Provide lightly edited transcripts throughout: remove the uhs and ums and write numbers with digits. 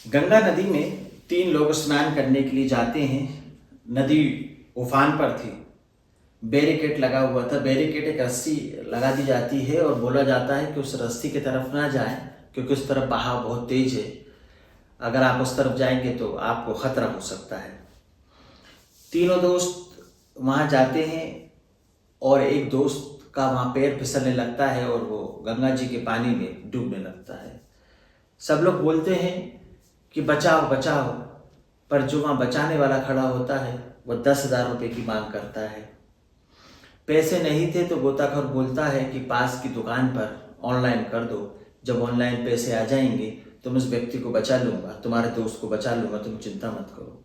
गंगा नदी में तीन लोग स्नान करने के लिए जाते हैं। नदी उफान पर थी, बैरिकेड लगा हुआ था। बैरिकेड एक रस्सी लगा दी जाती है और बोला जाता है कि उस रस्सी की तरफ ना जाएं क्योंकि उस तरफ बहाव बहुत तेज है। अगर आप उस तरफ जाएंगे तो आपको खतरा हो सकता है। तीनों दोस्त वहाँ जाते हैं और एक दोस्त का वहाँ पैर फिसलने लगता है और वो गंगा जी के पानी में डूबने लगता है। सब लोग बोलते हैं कि बचाओ बचाओ, पर जो वहाँ बचाने वाला खड़ा होता है वो 10,000 रुपये की मांग करता है। पैसे नहीं थे तो गोताखोर बोलता है कि पास की दुकान पर ऑनलाइन कर दो, जब ऑनलाइन पैसे आ जाएंगे तो मैं उस व्यक्ति को बचा लूँगा, तुम्हारे दोस्त को बचा लूँगा, तुम चिंता मत करो।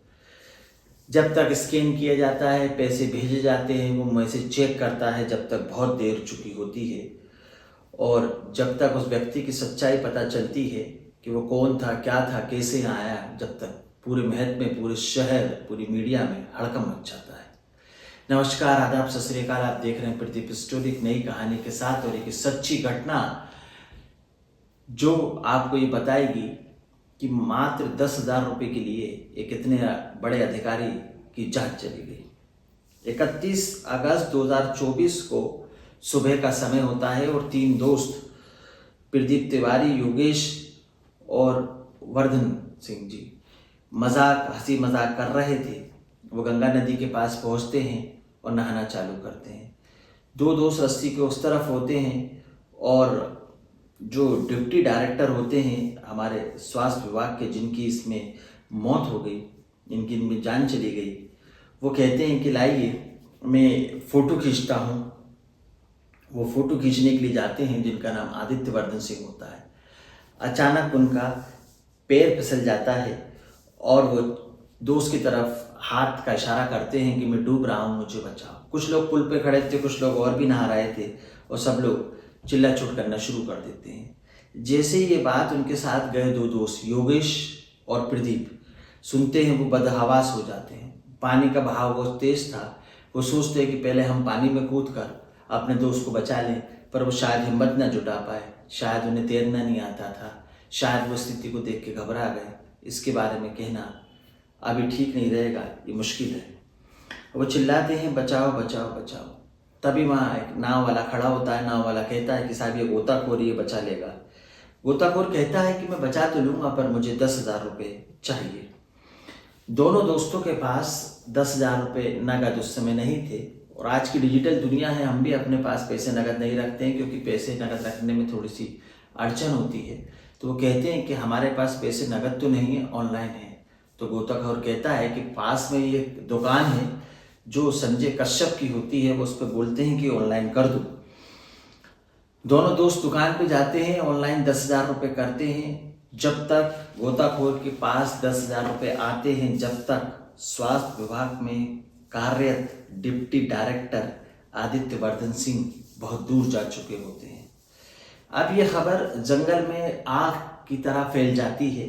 जब तक स्कैन किया जाता है, पैसे भेजे जाते हैं, वो मैसेज चेक करता है जब तक बहुत देर चुकी होती है। और जब तक उस व्यक्ति की सच्चाई पता चलती है कि वो कौन था, क्या था, कैसे आया, जब तक पूरे महल में, पूरे शहर, पूरी मीडिया में हड़कंप मच जाता है। नमस्कार, आदाब, सत श्री अकाल। आप देख रहे हैं प्रदीप स्टोरी, एक नई कहानी के साथ और एक सच्ची घटना जो आपको ये बताएगी कि मात्र 10,000 रुपये के लिए एक इतने बड़े अधिकारी की जान चली गई। 31 अगस्त 2024 को सुबह का समय होता है और तीन दोस्त प्रदीप तिवारी, योगेश और वर्धन सिंह जी हंसी मजाक कर रहे थे। वो गंगा नदी के पास पहुंचते हैं और नहाना चालू करते हैं। दो दोस्त रस्सी के उस तरफ होते हैं और जो डिप्टी डायरेक्टर होते हैं हमारे स्वास्थ्य विभाग के, जिनकी इसमें मौत हो गई, इनमें जान चली गई, वो कहते हैं कि लाइए मैं फ़ोटो खींचता हूँ। वो फ़ोटो खींचने के लिए जाते हैं, जिनका नाम आदित्य वर्धन सिंह होता है। अचानक उनका पैर फिसल जाता है और वो दोस्त की तरफ हाथ का इशारा करते हैं कि मैं डूब रहा हूँ, मुझे बचाओ। कुछ लोग पुल पे खड़े थे, कुछ लोग और भी नहा रहे थे और सब लोग चिल्ला-चुट करना शुरू कर देते हैं। जैसे ये बात उनके साथ गए दो दोस्त योगेश और प्रदीप सुनते हैं, वो बदहवास हो जाते हैं। पानी का बहाव बहुत तेज था। वो सोचते हैं कि पहले हम पानी में कूद कर अपने दोस्त को बचा लें, पर वो शायद हिम्मत न जुटा पाए, शायद उन्हें तैरना नहीं आता था, शायद वो स्थिति को देख के घबरा गए। इसके बारे में कहना अभी ठीक नहीं रहेगा, ये मुश्किल है। वो चिल्लाते हैं बचाओ बचाओ बचाओ। तभी वहाँ एक नाव वाला खड़ा होता है। नाव वाला कहता है कि साहब ये गोताखोर, ये बचा लेगा। गोताखोर कहता है कि मैं बचा तो लूँगा, पर मुझे 10,000 रुपये चाहिए। दोनों दोस्तों के पास 10,000 रुपये नगद उस समय नहीं थे और आज की डिजिटल दुनिया है, हम भी अपने पास पैसे नगद नहीं रखते हैं क्योंकि पैसे नगद रखने में थोड़ी सी अड़चन होती है। तो वो कहते हैं कि हमारे पास पैसे नगद तो नहीं है, ऑनलाइन है। तो गोताखोर कहता है कि पास में ये दुकान है जो संजय कश्यप की होती है, वो उस पर बोलते हैं कि ऑनलाइन कर दो। दोनों दोस्त दुकान पे जाते हैं, ऑनलाइन 10,000 रुपये करते हैं। जब तक गोताखोर के पास 10,000 रुपये आते हैं, जब तक स्वास्थ्य विभाग में कार्यरत डिप्टी डायरेक्टर आदित्य वर्धन सिंह बहुत दूर जा चुके होते हैं। अब ये खबर जंगल में आग की तरह फैल जाती है।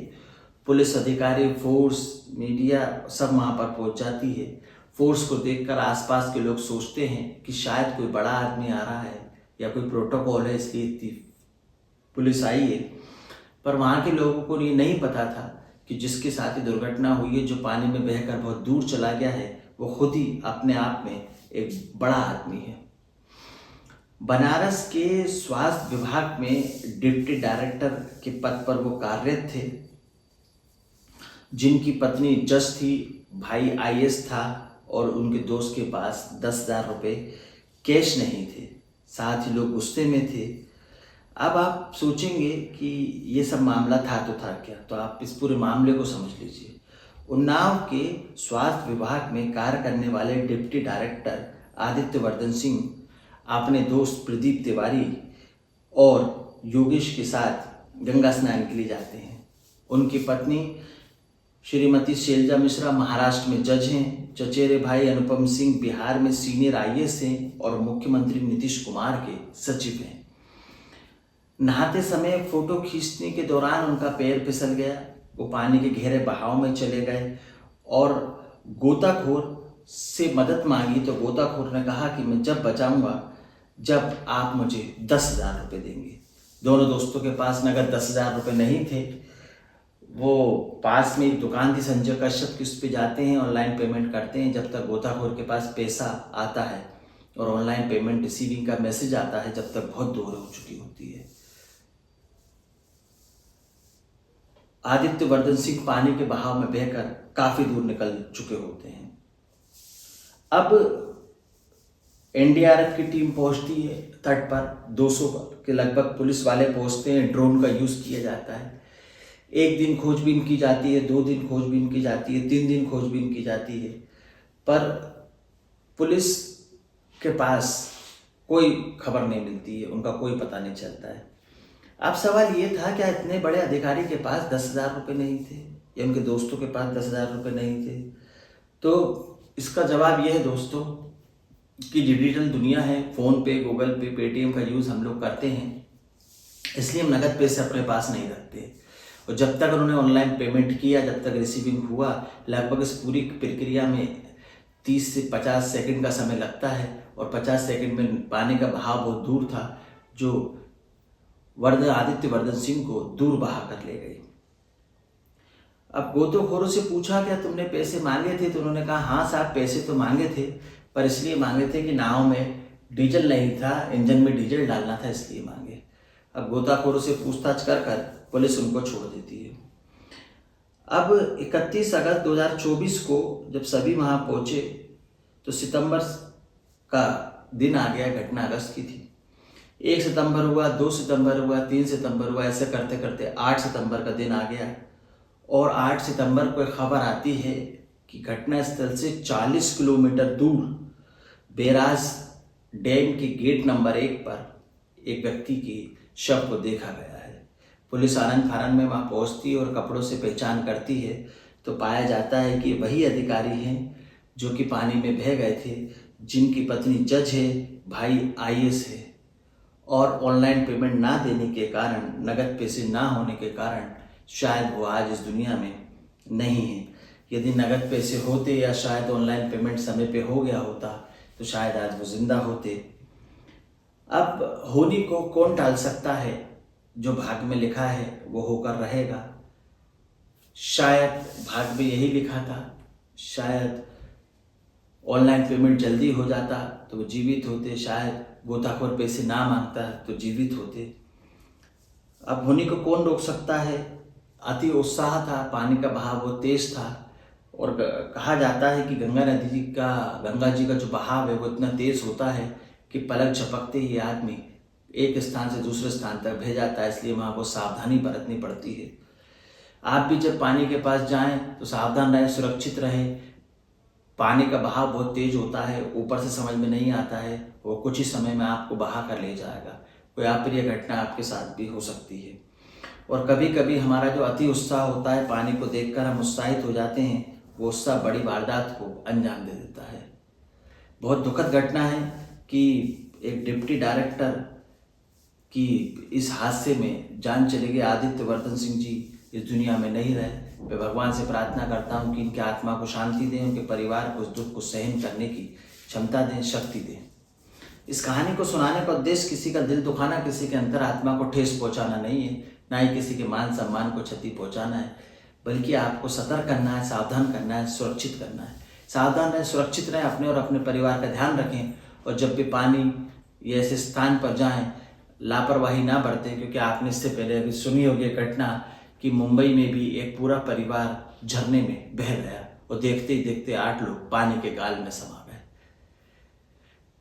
पुलिस अधिकारी, फोर्स, मीडिया सब वहाँ पर पहुँच जाती है। फोर्स को देखकर आसपास के लोग सोचते हैं कि शायद कोई बड़ा आदमी आ रहा है या कोई प्रोटोकॉल है, इसलिए इतनी पुलिस आई है। पर वहाँ के लोगों को ये नहीं पता था कि जिसके साथ ही दुर्घटना हुई है, जो पानी में बहकर बहुत दूर चला गया है, वो खुद ही अपने आप में एक बड़ा आदमी है। बनारस के स्वास्थ्य विभाग में डिप्टी डायरेक्टर के पद पर वो कार्यरत थे, जिनकी पत्नी जज थी, भाई IAS था और उनके दोस्त के पास 10,000 रुपये कैश नहीं थे। साथ ही लोग गुस्से में थे। अब आप सोचेंगे कि ये सब मामला था तो था क्या, तो आप इस पूरे मामले को समझ लीजिए। उन्नाव के स्वास्थ्य विभाग में कार्य करने वाले डिप्टी डायरेक्टर आदित्य वर्धन सिंह अपने दोस्त प्रदीप तिवारी और योगेश के साथ गंगा स्नान के लिए जाते हैं। उनकी पत्नी श्रीमती शैलजा मिश्रा महाराष्ट्र में जज हैं, चचेरे भाई अनुपम सिंह बिहार में सीनियर IAS हैं और मुख्यमंत्री नीतीश कुमार के सचिव हैं। नहाते समय फोटो खींचने के दौरान उनका पैर फिसल गया, वो पानी के गहरे बहाव में चले गए और गोताखोर से मदद मांगी। तो गोताखोर ने कहा कि मैं जब बचाऊंगा जब आप मुझे 10,000 रुपये देंगे। दोनों दोस्तों के पास नगद 10,000 रुपये नहीं थे। वो पास में एक दुकान थी संजय कश्यप की, उस पर जाते हैं, ऑनलाइन पेमेंट करते हैं। जब तक गोताखोर के पास पैसा आता है और ऑनलाइन पेमेंट रिसीविंग का मैसेज आता है, जब तक बहुत देर हो चुकी होती है। आदित्य वर्धन सिंह पानी के बहाव में बहकर काफी दूर निकल चुके होते हैं। अब एनडीआरएफ की टीम पहुंचती है तट पर, 200 के लगभग पुलिस वाले पहुंचते हैं। ड्रोन का यूज किया जाता है। एक दिन खोजबीन की जाती है, 2 दिन खोजबीन की जाती है, 3 दिन खोजबीन की जाती है, पर पुलिस के पास कोई खबर नहीं मिलती है, उनका कोई पता नहीं चलता है। अब सवाल ये था, क्या इतने बड़े अधिकारी के पास 10,000 रुपये नहीं थे, या उनके दोस्तों के पास 10,000 रुपये नहीं थे? तो इसका जवाब ये है दोस्तों कि डिजिटल दुनिया है, फ़ोन पे, गूगल पे, पेटीएम का यूज़ हम लोग करते हैं, इसलिए हम नगद पैसे अपने पास नहीं रखते। और जब तक उन्होंने ऑनलाइन पेमेंट किया, जब तक रिसीविंग हुआ, लगभग इस पूरी प्रक्रिया में 30 से 50 सेकंड का समय लगता है, और 50 सेकंड में पानी का बहाव बहुत दूर था, जो आदित्य वर्धन सिंह को दूर बहा कर ले गई। अब गोताखोरों से पूछा, क्या तुमने पैसे मांगे थे? तो उन्होंने कहा, हाँ साहब, पैसे तो मांगे थे, पर इसलिए मांगे थे कि नाव में डीजल नहीं था, इंजन में डीजल डालना था, इसलिए मांगे। अब गोताखोरों से पूछताछ कर कर पुलिस उनको छोड़ देती है। अब 31 अगस्त 2024 को जब सभी वहाँ पहुँचे तो सितंबर का दिन आ गया। घटना अगस्त की थी। 1 सितंबर हुआ, 2 सितंबर हुआ, 3 सितंबर हुआ, ऐसे करते करते 8 सितंबर का दिन आ गया। और 8 सितंबर को खबर आती है कि घटनास्थल से 40 किलोमीटर दूर बैराज डैम के गेट नंबर 1 पर एक व्यक्ति की शव को देखा गया है। पुलिस आनन फानन में वहाँ पहुँचती है और कपड़ों से पहचान करती है, तो पाया जाता है कि वही अधिकारी हैं जो कि पानी में बह गए थे, जिनकी पत्नी जज है, भाई IAS है, और ऑनलाइन पेमेंट ना देने के कारण, नगद पैसे ना होने के कारण शायद वो आज इस दुनिया में नहीं है। यदि नगद पैसे होते या शायद ऑनलाइन पेमेंट समय पे हो गया होता तो शायद आज वो जिंदा होते। अब होनी को कौन टाल सकता है? जो भाग्य में लिखा है वो होकर रहेगा। शायद भाग्य में यही लिखा था, शायद ऑनलाइन पेमेंट जल्दी हो जाता तो वो जीवित होते, शायद गोताखोर पैसे ना मांगता तो जीवित होते। अब होनी को कौन रोक सकता है? अति उत्साह था, पानी का बहाव बहुत तेज था, और कहा जाता है कि गंगा जी का जो बहाव है वो इतना तेज होता है कि पलक झपकते ही आदमी एक स्थान से दूसरे स्थान तक बह जाता है, इसलिए वहाँ को सावधानी बरतनी पड़ती है। आप भी जब पानी के पास जाएं तो सावधान रहें, सुरक्षित रहें। पानी का बहाव बहुत तेज होता है, ऊपर से समझ में नहीं आता है, वो कुछ ही समय में आपको बहा कर ले जाएगा। कोई अप्रिय घटना आपके साथ भी हो सकती है। और कभी कभी हमारा जो अति उत्साह होता है, पानी को देखकर हम उत्साहित हो जाते हैं, वो उत्साह बड़ी वारदात को अंजाम दे देता है। बहुत दुखद घटना है कि एक डिप्टी डायरेक्टर की इस हादसे में जान चली गई। आदित्य वर्धन सिंह जी इस दुनिया में नहीं रहे। मैं भगवान से प्रार्थना करता हूँ कि इनके आत्मा को शांति दें, उनके परिवार को इस दुख को सहन करने की क्षमता दें, शक्ति दें। इस कहानी को सुनाने का उद्देश्य किसी का दिल दुखाना, किसी के अंतरात्मा को ठेस पहुंचाना नहीं है, ना ही किसी के मान सम्मान को क्षति पहुंचाना है, बल्कि आपको सतर्क करना है, सावधान करना है, सुरक्षित करना है। सावधान रहें, सुरक्षित रहें, अपने और अपने परिवार का ध्यान रखें, और जब भी पानी या ऐसे स्थान पर जाएं लापरवाही ना बरतें, क्योंकि आपने इससे पहले अभी सुनी होगी घटना कि मुंबई में भी एक पूरा परिवार झरने में बह गया और देखते ही देखते 8 लोग पानी के गाल में समा गए।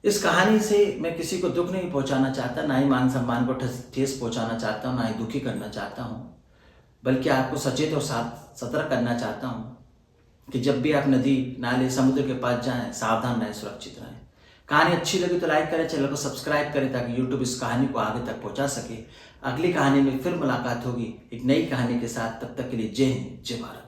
इस कहानी से मैं किसी को दुख नहीं पहुंचाना चाहता, ना ही मान सम्मान को ठेस पहुंचाना चाहता हूँ, ना ही दुखी करना चाहता हूँ, बल्कि आपको सचेत और सतर्क करना चाहता हूँ कि जब भी आप नदी, नाले, समुद्र के पास जाएं, सावधान रहें, सुरक्षित रहें। कहानी अच्छी लगी तो लाइक करें, चैनल को सब्सक्राइब करें ताकि यूट्यूब इस कहानी को आगे तक पहुंचा सके। अगली कहानी में फिर मुलाकात होगी एक नई कहानी के साथ। तब तक के लिए जय हिंद, जय भारत।